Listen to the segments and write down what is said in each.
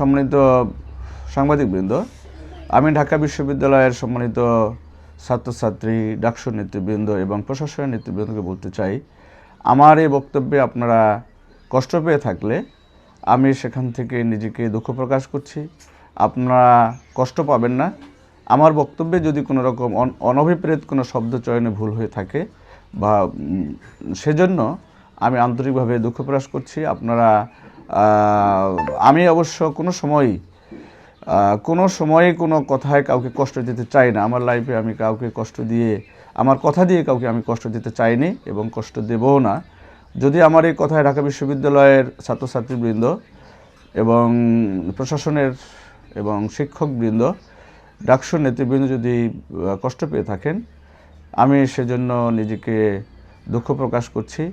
সম্মানিত সাংবাদিকবৃন্দ, আমি ঢাকা বিশ্ববিদ্যালয়ের সম্মানিত ছাত্রছাত্রী, ডাকসু নেতৃবৃন্দ এবং প্রশাসনের নেতৃবৃন্দকে বলতে চাই, আমার এই বক্তব্যে আপনারা কষ্ট পেয়ে থাকলে আমি সেখান থেকে নিজেকে দুঃখ প্রকাশ করছি। আপনারা কষ্ট পাবেন না। আমার বক্তব্যে যদি কোনো রকম অনভিপ্রেত কোনো শব্দ চয়নে ভুল হয়ে থাকে বা সেজন্য আমি আন্তরিকভাবে দুঃখ প্রকাশ করছি। আপনারা আমি অবশ্য কোনো সময় কোনো কথায় কাউকে কষ্ট দিতে চাই না। আমার লাইফে আমি কাউকে কষ্ট দিয়ে, আমার কথা দিয়ে কাউকে আমি কষ্ট দিতে চাইনি এবং কষ্ট দেবও না। যদি আমার এই কথায় ঢাকা বিশ্ববিদ্যালয়ের ছাত্রছাত্রীবৃন্দ এবং প্রশাসনের এবং শিক্ষকবৃন্দ, ডাকসু নেতৃবৃন্দ যদি কষ্ট পেয়ে থাকেন, আমি সেজন্য নিজেকে দুঃখ প্রকাশ করছি।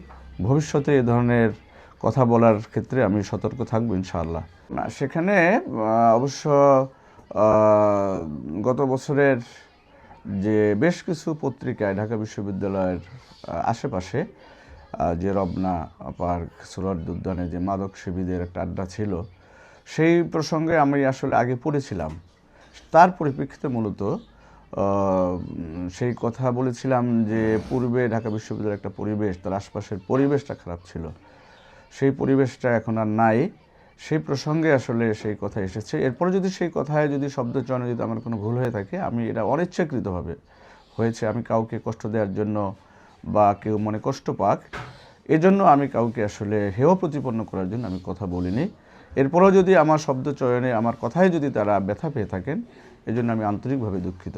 ভবিষ্যতে এ ধরনের কথা বলার ক্ষেত্রে আমি সতর্ক থাকবো ইনশাআল্লাহ। না, সেখানে অবশ্য গত বছরের যে বেশ কিছু পত্রিকায় ঢাকা বিশ্ববিদ্যালয়ের আশেপাশে যে রমনা পার্ক, সোহরাওয়ার্দী উদ্যানে যে মাদক সেবীদের একটা আড্ডা ছিল, সেই প্রসঙ্গে আমি আসলে আগে পড়েছিলাম। তার পরিপ্রেক্ষিতে মূলত সেই কথা বলেছিলাম যে পূর্বে ঢাকা বিশ্ববিদ্যালয়ের একটা পরিবেশ, তার আশপাশের পরিবেশটা খারাপ ছিল, সেই পরিবেশটা এখন আর নাই। সেই প্রসঙ্গে আসলে সেই কথা এসেছে। এরপরে যদি সেই কথায় যদি শব্দচয়নে যদি আমার কোনো ভুল হয়ে থাকে, আমি এটা অনিচ্ছাকৃতভাবে হয়েছে, আমি কাউকে কষ্ট দেওয়ার জন্য বা কেউ মনে কষ্ট পাক এজন্য আমি কাউকে আসলে হেয় প্রতিপন্ন করার জন্য আমি কথা বলিনি। এরপরেও যদি আমার শব্দচয়নে, আমার কথায় যদি তারা ব্যথা পেয়ে থাকেন, এজন্য আমি আন্তরিকভাবে দুঃখিত।